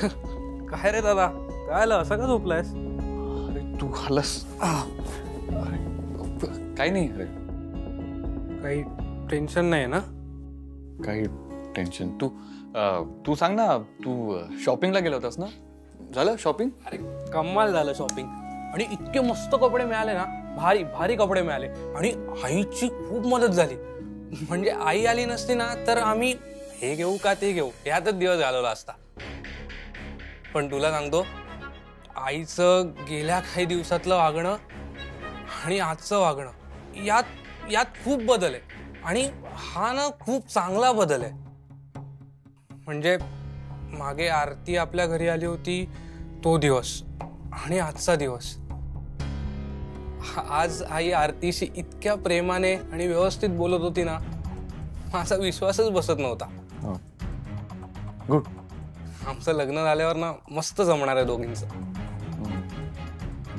काय रे दादा, काय आलं, असं का झोपलायस? अरे तू आलास? अरे काही नाही. अरे काही टेन्शन नाही ना? काही टेन्शन. तू सांग ना, तू शॉपिंगला गेला होतास ना? झालं शॉपिंग? अरे कमाल झालं शॉपिंग, आणि इतके मस्त कपडे मिळाले ना, भारी भारी कपडे मिळाले. आणि आईची खूप मदत झाली. म्हणजे आई आली नसती ना तर आम्ही हे घेऊ का ते घेऊ यातच दिवस घालवला असता. पण तुला सांगतो, आईचं गेल्या काही दिवसातलं वागणं आणि आजचं वागणं यात खूप बदल आहे. आणि हा ना खूप चांगला बदल आहे. म्हणजे मागे आरती आपल्या घरी आली होती तो दिवस आणि आजचा दिवस. आज आई आरतीशी इतक्या प्रेमाने आणि व्यवस्थित बोलत होती ना, माझा विश्वासच बसत नव्हता. गुड. आमचं लग्न झाल्यावर ना मस्त जमणार आहे दोघींचं.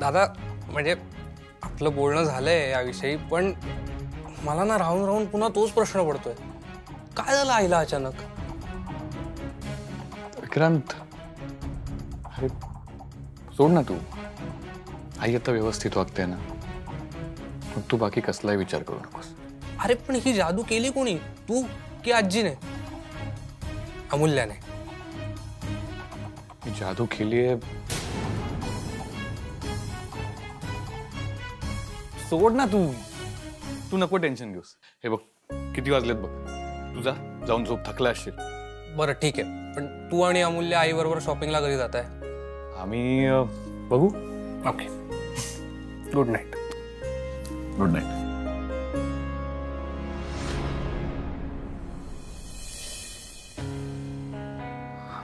दादा, म्हणजे आपलं बोलणं झालंय याविषयी, पण मला ना राहून राहून पुन्हा तोच प्रश्न पडतोय, काय झालं आईला अचानक? विक्रांत, अरे सोड ना तू. आई आता व्यवस्थित वागते ना, मग तू बाकी कसलाही विचार करू नकोस. अरे पण ही जादू केली कोणी, तू की आजीने? अमूल्याने. ही जादू केलीये. सोड ना तू नको टेन्शन घेऊस. हे बघ किती वाजलेत बघ. तुझा जाऊन झोप, थकला असशील. बरं ठीक आहे, पण तू आणि अमूल्य आई बरोबर शॉपिंगला कधी जात आहे? आम्ही बघू. Okay, good night. Good night.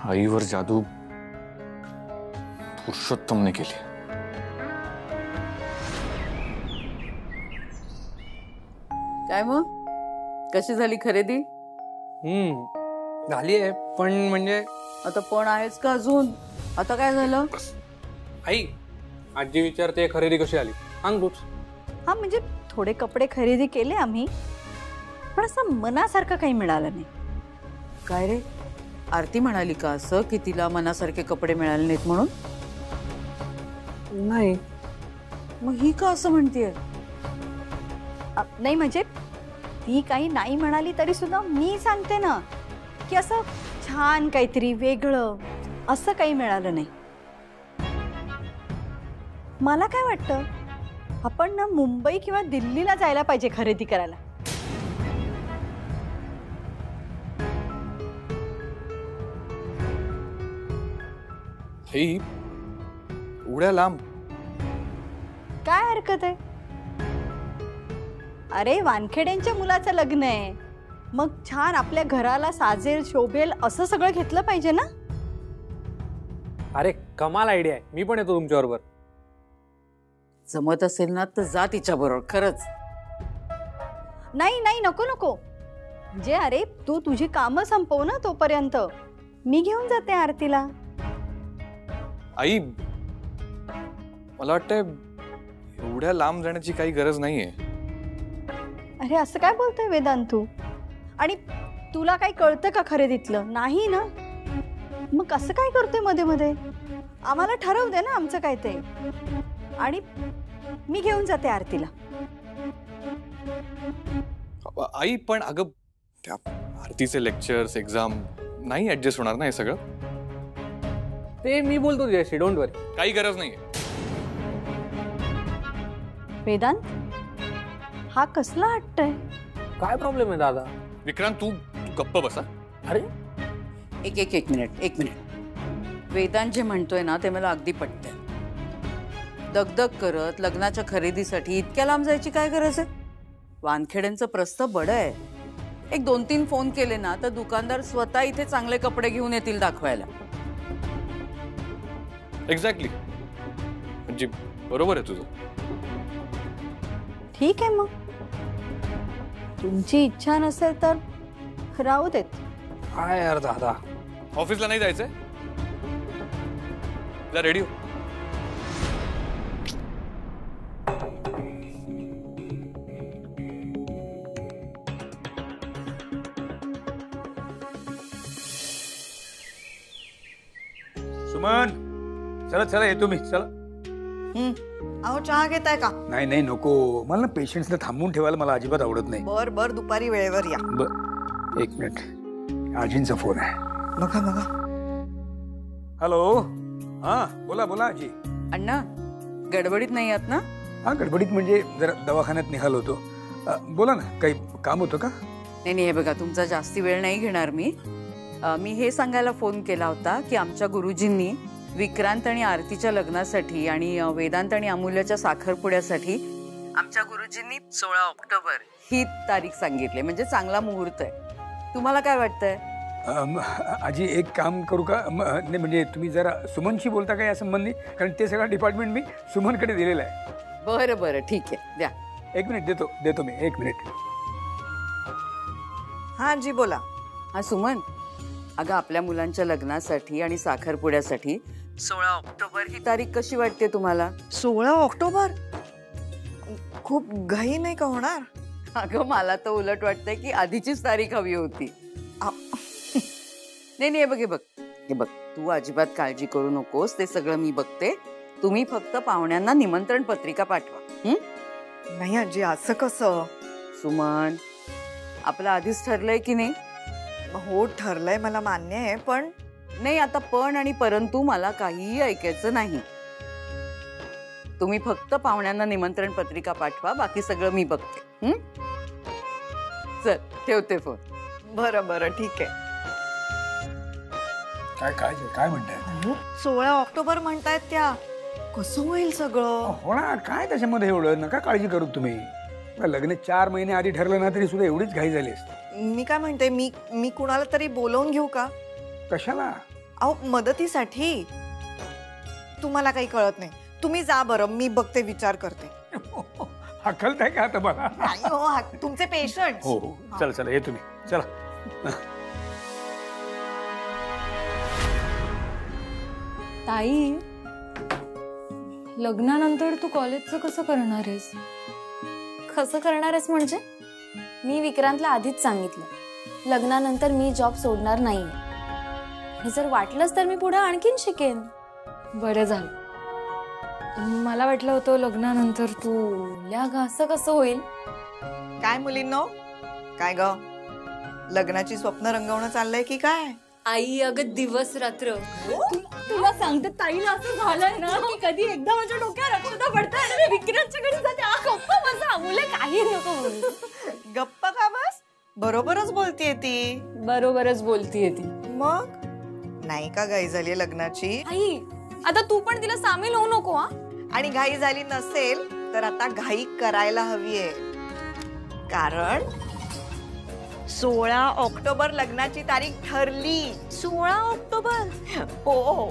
आईवर जादू पुरुषोत्तमने केली. काय मग, कशी झाली खरेदी? झाली आहे, पण म्हणजे आता पण आहेच का अजून? आता काय झालं? आई, आजी विचारते खरेदी कशी आली, सांग तूच. हा, म्हणजे थोडे कपडे खरेदी केले आम्ही, पण असं मनासारखं काही मिळालं नाही. काय रे, आरती म्हणाली का असं की तिला मनासारखे कपडे मिळाले नाहीत म्हणून? नाही. मग ही का असं म्हणतेय? नाही म्हणजे ती काही नाही म्हणाली तरी सुद्धा मी सांगते ना की असं छान काहीतरी वेगळं असं काही मिळालं नाही. मला काय वाटतं, आपण ना मुंबई किंवा दिल्लीला जायला पाहिजे खरेदी करायला. हे उड्या लांब. काय हरकत आहे? अरे वानखेड्यांच्या मुलाचं लग्न आहे, मग छान आपल्या घराला साजेल शोभेल असं सगळं घेतलं पाहिजे ना. अरे कमाल आयडिया आहे, मी पण येतो तुमच्या बरोबर. जमत असेल ना तर जा तिच्या बरोबर. खरंच नाही नाही, नको नको. म्हणजे अरे तू तुझी कामं संपव ना, तोपर्यंत मी घेऊन जाते आरतीला. आई, मला वाटतंय एवढ्या लांब जाण्याची काही गरज नाहीये. अरे असं काय बोलतोय वेदांत तू? आणि तुला काय कळतं का खरेदीतलं? नाही ना, मग कसं काय करतोय मध्ये मध्ये? आम्हाला ठरवू दे ना आमचं काय ते, आणि मी घेऊन जाते आरतीला. आई पण अगं, त्या आरतीचे लेक्चर्स, एक्झाम नाही ऍडजस्ट होणार ना हे सगळं. ते मी बोलतो तुझ्याशी, डोंट वरी. काही गरज नाहीये. वेदांत, हा कसला हट्ट आहे? काय प्रॉब्लेम आहे दादा? विक्रांत, तू गप्प बसा. अरे एक मिनिट. वेदांत जे म्हणतोय ना ते मला अगदी पटतंय. दगदग करत लग्नाच्या खरेदीसाठी इतक्या लांब जायची काय गरज आहे? वानखेड्यांचं प्रस्थ बडं आहे. एक 2-3 फोन केले ना तर दुकानदार स्वतः इथे चांगले कपडे घेऊन येतील दाखवायला. एक्झॅक्टली, म्हणजे बरोबर आहे तुझं. ठीक आहे, मग तुमची इच्छा नसेल तर राहू देत. काय यार दादा, ऑफिसला नाही जायचंय? रेडी हो. सुमन, चला चला येतो मी, चला. अहो चहा घेताय का? नाही नाही नको, मला ना पेशंट्सला थांबवून ठेवायला मला अजिबात आवडत नाही. बर बर, दुपारी वेळेवर या. एक मिनिट, आजींचा फोन आहे. बघा बघा. हॅलो, हा बोला बोला आजी. अण्णा गडबडीत नाही आहात ना? हा गडबडीत म्हणजे जरा दवाखान्यात निघालो होतो. बोला ना, काही काम होतं का? नाही नाही, हे बघा तुमचा जास्ती वेळ नाही घेणार मी. मी हे सांगायला फोन केला होता की आमच्या गुरुजींनी विक्रांत आणि आरतीच्या लग्नासाठी आणि वेदांत आणि अमूल्याच्या साखरपुड्यासाठी आमच्या गुरुजींनी 16 ऑक्टोबर ही तारीख सांगितली. म्हणजे चांगला मुहूर्त आहे. तुम्हाला काय वाटतंय? आजी एक काम करू का? नाही म्हणजे तुम्ही जरा सुमनशी बोलता का या संबंधी? कारण ते सगळं डिपार्टमेंट मी सुमनकडे दिलेलं आहे. बरं बरं ठीक आहे, द्या. एक मिनिट, देतो मी, एक मिनिट. हा जी बोला. हा सुमन, अगं आपल्या मुलांच्या लग्नासाठी आणि साखरपुड्यासाठी 16 ऑक्टोबर ही तारीख कशी वाटते तुम्हाला? 16 ऑक्टोबर खूप घाई नाही का होणार? अगं मला तर उलट वाटतंय की आधीचीच तारीख हवी होती. नाही नाही, हे बघ तू अजिबात काळजी करू नकोस, ते सगळं मी बघते. तुम्ही फक्त पाहुण्यांना निमंत्रण पत्रिका पाठवा. नाही आजी, असं कसं? सुमन, आपलं आधीच ठरलंय की नाही? हो ठरलंय, मला मान्य आहे, पण नाही आता पण आणि परंतु मला काहीही ऐकायचं नाही. तुम्ही फक्त पाहुण्यांना निमंत्रण पत्रिका पाठवा, बाकी सगळं मी बघते. चल ठेवते फोन. बरं बरं ठीक आहे. काय काय काय म्हणताय? 16 ऑक्टोबर म्हणतायत त्या, कसं होईल सगळं? होणार काय त्याच्यामध्ये एवढं, नका काळजी करू तुम्ही. लग्न 4 महिने आधी ठरलं ना तरी सुद्धा एवढीच घाई झाली असते. मी काय म्हणते, मी कुणाला तरी बोलवून घेऊ का? कशाला? अहो मदतीसाठी. तुम्हाला काही कळत नाही, तुम्ही जा बरं, मी बघते, विचार करते. हकलताय का आता मला? नाही हो, तुमचे पेशंट. हो हो, चला चला येतो मी, चला. ताई, लग्नानंतर तू कॉलेजचं कसं करणार आहेस? कसं करणार आहेस म्हणजे? मी विक्रांतला आधीच सांगितलं, लग्नानंतर मी जॉब सोडणार नाही. आणि जर वाटलंच तर मी पुढे आणखीन शिकेन. बरं झालं. मला वाटलं होतं लग्नानंतर तू असं कसं होईल? काय मुलींनो, काय ग, लग्नाची स्वप्न रंगवणं चाललंय की काय? आई अगं दिवस रात्र तुला सांगते, ताईला असं झालंय ना की कधी एकदा माझ्या डोक्यावर अक्षता पडतंय आणि मी विक्रांतच्या घरी जाते. गप्पा बसा, मुले काही नको बोलू. गप्प का बस, बरोबरच बोलतीये ती. बरोबरच बोलतीये ती. मग नाही का घाई झाली लग्नाची? आई आता तू पण तिला सामील होऊ नको. हा, आणि घाई झाली नसेल तर आता घाई करायला हवीये, कारण 16 ऑक्टोबर लग्नाची तारीख ठरली. 16 ऑक्टोबर? हो.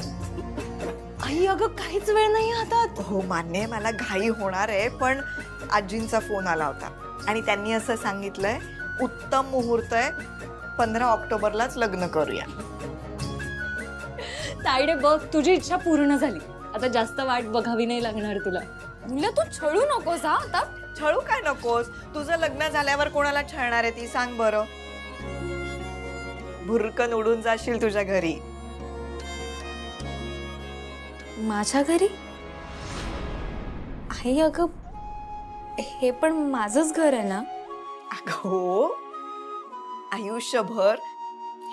आई अगं काहीच वेळ नाही हातात. हो मान्य आहे, मला घाई होणार आहे, पण आजींचा फोन आला होता आणि त्यांनी असं सांगितलंय, उत्तम मुहूर्त आहे, 15 ऑक्टोबरलाच लग्न करूया. ताईडे बघ, तुझी इच्छा पूर्ण झाली. आता जास्त वाट बघावी नाही लागणार तुला. मुलं तू छळू नकोस. हा आता छळू काय नकोस, तुझं लग्न झाल्यावर कोणाला छळणार आहे ती सांग बरं. भुरकन उडून जाशील तुझ्या घरी. माझ्या घरी? आई अगं, हे पण माझंच घर आहे ना. अगं हो, आयुष्यभर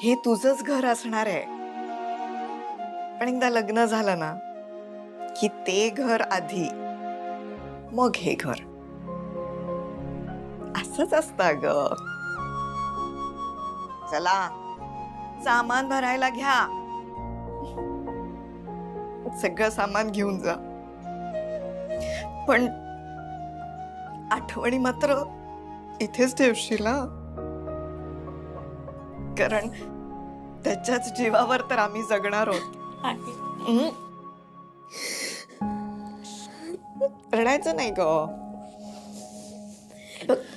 हे तुझंच घर असणार आहे, पण एकदा लग्न झालं ना की ते घर आधी, मग हे घर. असंच असतं ग. चला सामान भरायला घ्या. सगळं सामान घेऊन जा, पण आठवणी मात्र इथेच ठेवशील हा, कारण त्याच्याच जीवावर तर आम्ही जगणार आहोत. रडायचं नाही ग.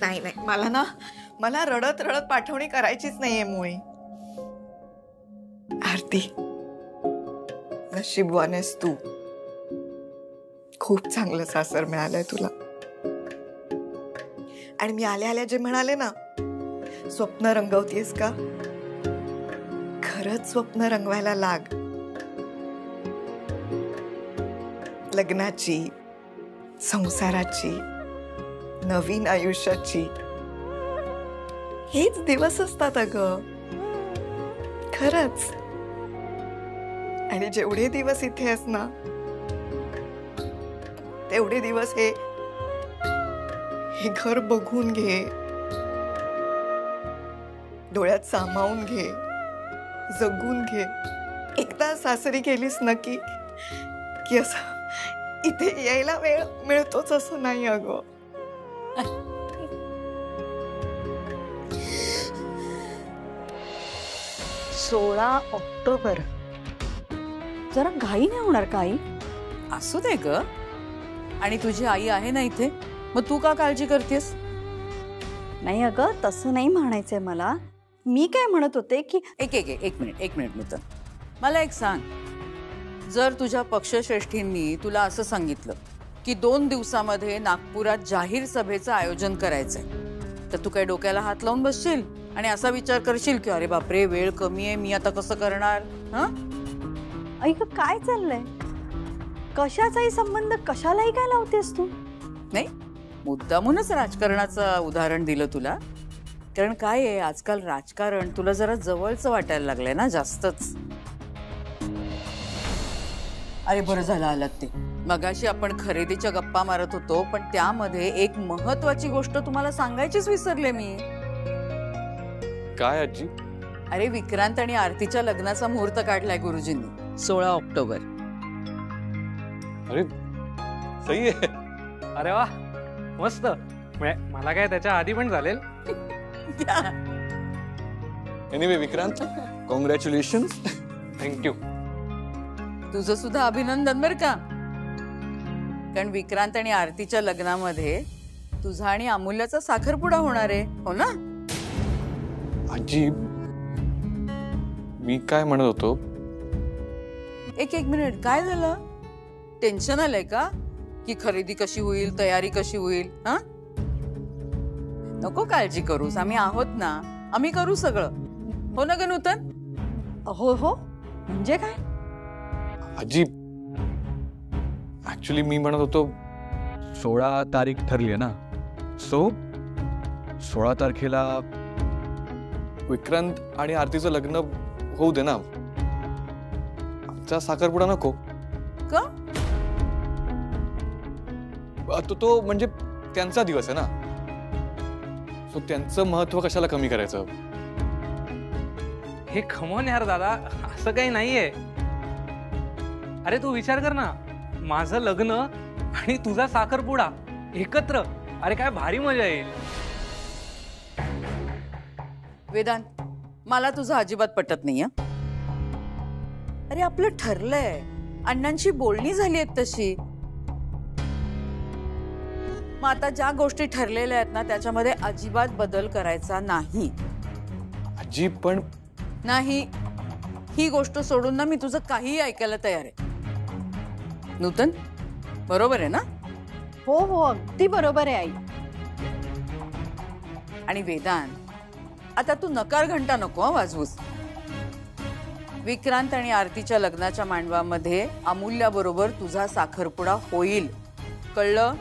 नाही नाही, मला रडत रडत पाठवणी करायचीच नाहीये मुळी. आरती, नशीबवानेस तू. खूप चांगलं सासर मिळालंय तुला. आणि मी आल्या आल्या जे म्हणाले ना, स्वप्न रंगवतीयस का, खरंच स्वप्न रंगवायला लाग. लग्नाची, संसाराची, नवीन आयुष्याची. हेच दिवस असतात अगं, खरंच. आणि जेवढे दिवस इथे आहेस ना, तेवढे दिवस हे घर बघून घे, डोळ्यात सामावून घे, जगून घे. एकदा सासरी गेलीस ना की असं इथे यायला वेळ मिळतोच असं नाही अगं. 16 ऑक्टोबर. जरा घाई नाही होणार का आई? असू दे ग. आणि तुझी आई आहे ना इथे, मग तू का काळजी करतेस? नाही अगं, तसं नाही म्हणायचंय मला. मी काय म्हणत होते की एक मिनिट नूतन, मला एक सांग. जर तुझ्या पक्षश्रेष्ठींनी तुला असं सांगितलं की 2 दिवसामध्ये नागपुरात जाहीर सभेचं आयोजन करायचंय, तर तू काय डोक्याला हात लावून बसशील आणि असा विचार करशील की अरे बापरे, वेळ कमी आहे, मी आता कसं करणार? ऐक, काय चाललंय? कशाचाही संबंध कशालाही काय लावतेस तू? नाही, मुद्दामूनच राजकारणाचं उदाहरण दिलं तुला. कारण काय आहे, आजकाल राजकारण तुला जरा जवळचं वाटायला लागलंय ना, जास्तच. अरे बरं झालं आलात ते. मगाशी आपण खरेदीच्या गप्पा मारत होतो, पण त्यामध्ये एक महत्वाची गोष्ट तुम्हाला सांगायचीच विसरले मी. काय आजी? अरे, विक्रांत आणि आरतीच्या लग्नाचा मुहूर्त काढलाय गुरुजींनी, 16 ऑक्टोबर. अरे सही आहे. अरे वा, मस्त. मला काय त्याच्या आधी पण चालेल. Anyway Vikrant, congratulation. थँक्यू. तुझं सुद्धा अभिनंदन बर का. कारण विक्रांत आणि आरतीच्या लग्नामध्ये तुझा आणि अमूल्याचा साखरपुडा होणार आहे, हो ना? आजी, मी काय म्हणत होतो, एक मिनिट, काय झालं? टेन्शन आलंय का की खरेदी कशी होईल, तयारी कशी होईल? नको काळजी करूस, आम्ही आहोत ना, आम्ही करू सगळं, हो ना ग नूतन? हो, म्हणजे काय? आजी ऍक्च्युली मी म्हणत होतो, 16 तारीख ठरली आहे ना, सो 16 तारखेला विक्रांत आणि आरतीचं लग्न होऊ दे ना, आमचा साखरपुडा नको का? तो म्हणजे त्यांचा दिवस आहे ना, सो त्यांचं महत्व कशाला कमी करायचं? हे खमोन यार दादा, असं काही नाहीये. अरे तू विचार कर ना, माझं लग्न आणि तुझा साखरपुडा एकत्र, अरे काय भारी मजा येईल. वेदांत, मला तुझं अजिबात पटत नाहीये. अरे आपलं ठरलंय, अण्णांची बोलणी झाली आहेत तशी. मग आता ज्या गोष्टी ठरलेल्या आहेत ना, त्याच्यामध्ये अजिबात बदल करायचा नाही. आजी पण नाही, ही गोष्ट सोडून ना मी तुझं काहीही ऐकायला तयार आहे. नूतन, बरोबर आहे ना? हो, अगदी बरोबर आहे आई. आणि वेदांत, आता तू नकार घंटा नको वाजवूस. विक्रांत आणि आरतीच्या लग्नाच्या मांडवामध्ये अमूल्याबरोबर तुझा साखरपुडा होईल, कळलं?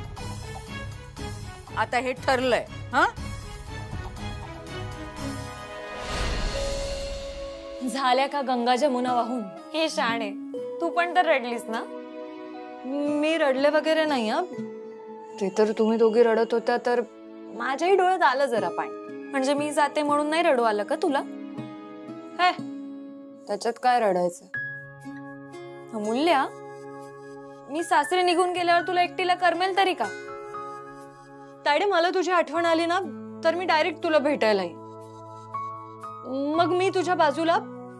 आता हे ठरलंय. झाल्या का गंगा जमुना वाहून? हे शाणे, तू पण तर रडलीस ना? मी रडले वगैरे नाही. ते तर तुम्ही दोघी रडत होत्या तर माझ्याही डोळ्यात आलं जरा पाणी. म्हणजे मी जाते म्हणून नाही रडू आलं का तुला? हे, त्याच्यात काय रडायचं? अमूल्या, मी सासरे निघून गेल्यावर तुला एकटीला करमेल तरी का? तायडे, मला तुझी आठवण आली ना तर मी डायरेक्ट तुला भेटायला येईन. मग मी तुझ्या बाजूला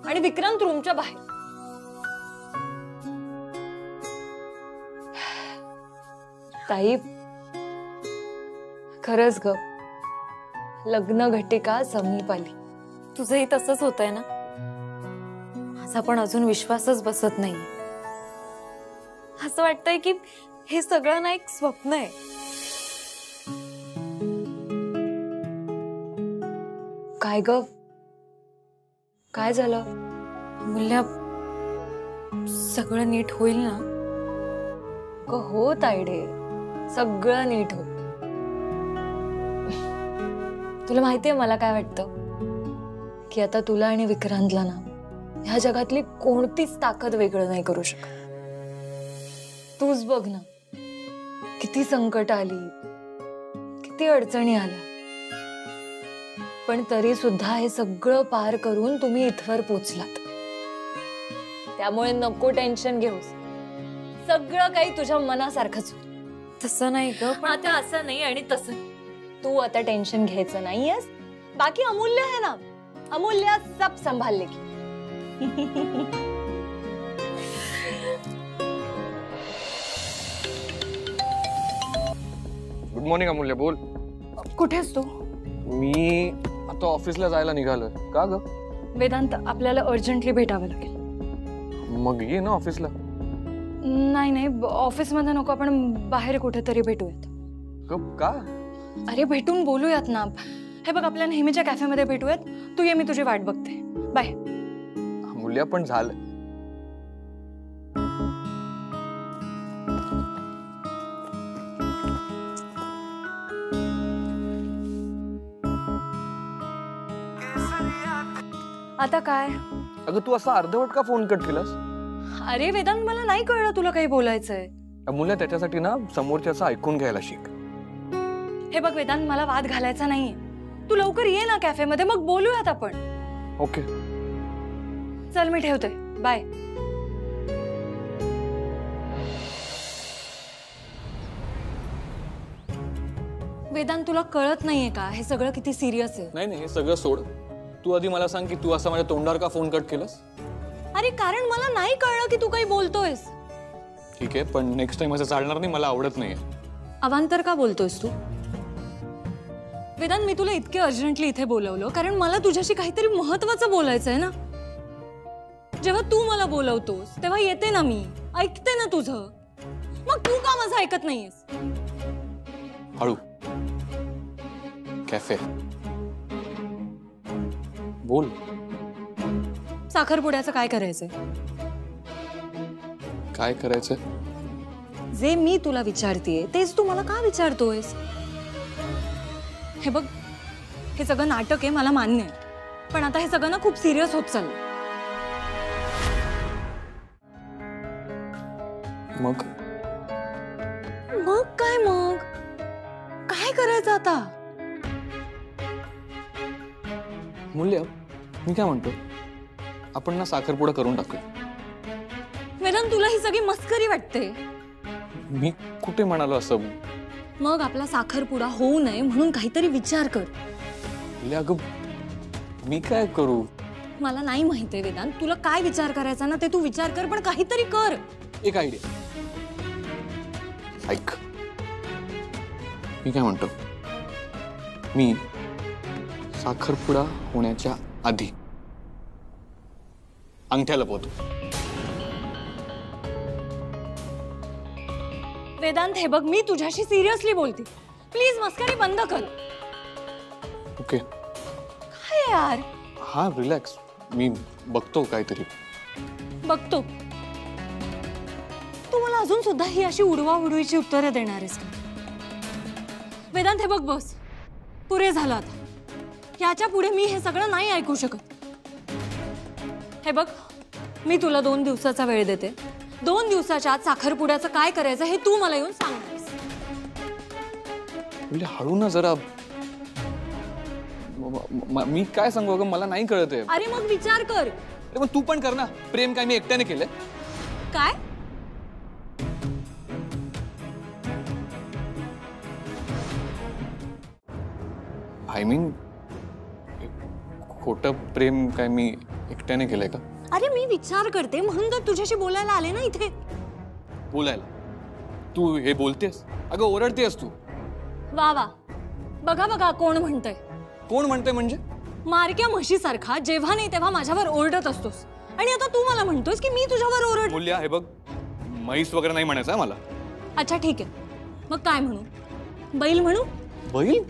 आणि विक्रांत रूमच्या बाहेर. ताई, खरंच ग, लग्न घटिका समीप आली. तुझंही तसंच होतंय ना? माझा पण अजून विश्वासच बसत नाही. असं वाटतंय की हे सगळं ना एक स्वप्न आहे. काय ग, काय झालं? मुल्या, सगळं नीट होईल ना? अगं हो तायडे, सगळं नीट हो. तुला माहितीये मला काय वाटतं, की आता तुला आणि विक्रांतला ना ह्या जगातली कोणतीच ताकद वेगळं नाही करू शकत. तूच बघ ना, किती संकट आली, किती अडचणी आल्या, पण तरी सुद्धा हे सगळं पार करून तुम्ही इथवर पोचलात. त्यामुळे नको टेन्शन घेऊस, सगळं काही तुझ्या मनासारखंच होईल. तसं नाही ग. आता असं नाही आणि तसं. तू आता टेन्शन घ्यायचं नाहीयेस. बाकी अमूल्य आहे ना, अमूल्य सब संभाल लेगी. गुड मॉर्निंग अमूल्य, बोल. कुठेस तू? मी आता ऑफिसला जायला निघालोय. का ग? वेदांत, आपल्याला अर्जंटली भेटावं लागेल. मग ये ना ऑफिसला. नाही ऑफिसमध्ये नको, आपण बाहेर कुठेतरी भेटूयात. का? अरे भेटून बोलूयात ना. हे बघ, आपल्या नेहमीच्या कॅफेमध्ये भेटूयात. तू ये, मी तुझी वाट बघते. बाय. अमूल्य, पण झालं. आता काय? अगं तू असा अर्धवट का फोन कट केलास? अरे वेदांत, मला नाही कळलं तुला काही बोलायचंय. अमूल्य, त्याच्यासाठी ना समोरच्याचं ऐकून घ्यायला शिक. हे बघ वेदांत, मला वाद घालायचा नाहीये. तू लवकर ये ना कॅफेमध्ये, मग बोलूयात आपण. ओके. चल, मी ठेवते. बाय. वेदांत, तुला कळत नाहीये का हे सगळं किती सिरियस आहे? नाही हे सगळं सोड. तू आधी मला सांग की तू असं माझ्या तोंडावर का फोन कट केलास? अरे कारण मला नाही कळलं की तू काही बोलतोयस. ठीक आहे, पण नेक्स्ट टाइम असं चालणार नाही. मला आवडत नाहीये. अवांतर का बोलतोयस तू? वेदांत, मी तुला इतके अर्जंटली इथे बोलवलं कारण मला तुझ्याशी काहीतरी महत्वाचं बोलायचंय ना. जेव्हा तू मला बोलवतोस तेव्हा येते ना मी, ऐकते ना तुझं. मग तू का माझं ऐकत नाहीयेस? हळू. कॅफे. बोल. साखरपुड्याचं काय करायचंय? काय करायचंय? जे मी तुला विचारतेय तेच तू मला का विचारतोयस? हे बघ, हे सगळं नाटक आहे, मला मान्य आहे, पण आता हे सगळं ना खूप सिरियस होत चाललंय. मग काय करायचं आता? मूल्य, मी काय म्हणतो, आपण ना साखरपुडा करून टाकूया. वेदांत, तुला ही सगळी मस्करी वाटते? मी कुठे म्हणालो असं? मग आपला साखरपुडा होऊ नये म्हणून काहीतरी विचार कर. अगं मी काय करू? मला नाही माहितीये वेदांत, तुला काय विचार करायचा ना ते तू विचार कर, पण काहीतरी कर. एक आयडिया. ऐक, मी काय म्हणतो, मी साखरपुडा होण्याच्या आधी अंगठ्या लपवतो. वेदांत, हे बघ, मी तुझ्याशी सिरियसली बोलते. प्लीज मस्करी बंद कर. ओके. काय यार? हा, रिलॅक्स. मी बघतो काहीतरी. बघतो. तू मला अजून सुद्धा ही अशी उडवाउडवीची उत्तरं देणार आहेस का? वेदांत, हे बघ, बस पुरे झालं आता. याच्या पुढे मी हे सगळं नाही ऐकू शकत. हे बघ, मी तुला 2 दिवसाचा वेळ देते. 2 दिवसाच्या आत साखरपुड्याचं काय करायचं हे तू मला येऊन सांगतेस. हळू ना जरा. मी काय सांगू? अगं मला नाही कळत आहे. अरे मग विचार कर. अरे मग तू पण कर ना. प्रेम काय मी एकट्याने केलंय? काय? आय मीन, खोटं प्रेम काय मी एकट्याने केलंय का? अरे मी विचार करते म्हणून तर तुझ्याशी बोलायला आले ना इथे. बोलायला? तू हे बोलतेस? अगं ओरडतेस तू. वा वा, बघा बघा कोण म्हणतंय. कोण म्हणतंय म्हणजे? मारक्या म्हशीसारखा जेव्हा नाही तेव्हा माझ्यावर ओरडत असतोस, आणि आता तू मला म्हणतोस की मी तुझ्यावर ओरड. मूल्य, हे बघ, म्हैस वगैरे नाही म्हणायचं मला. अच्छा ठीक आहे, मग काय म्हणू? बैल म्हणू? बैल?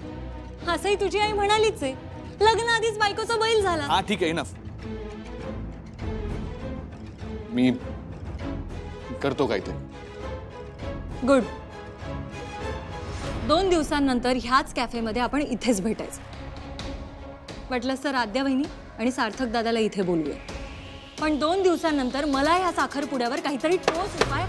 असंही तुझी आई म्हणालीच आहे, लग्न आधीच बायकोचा बैल झाला. हा ठीक आहे, इनफ. मी करतो काहीतरी. गुड. 2 दिवसांनंतर ह्याच कॅफेमध्ये आपण इथेच भेटायचं. वाटलंच तर आद्या वहिनी आणि सार्थक दादाला इथे बोलूया. पण 2 दिवसांनंतर मला या साखरपुड्यावर काहीतरी ठोस उपाय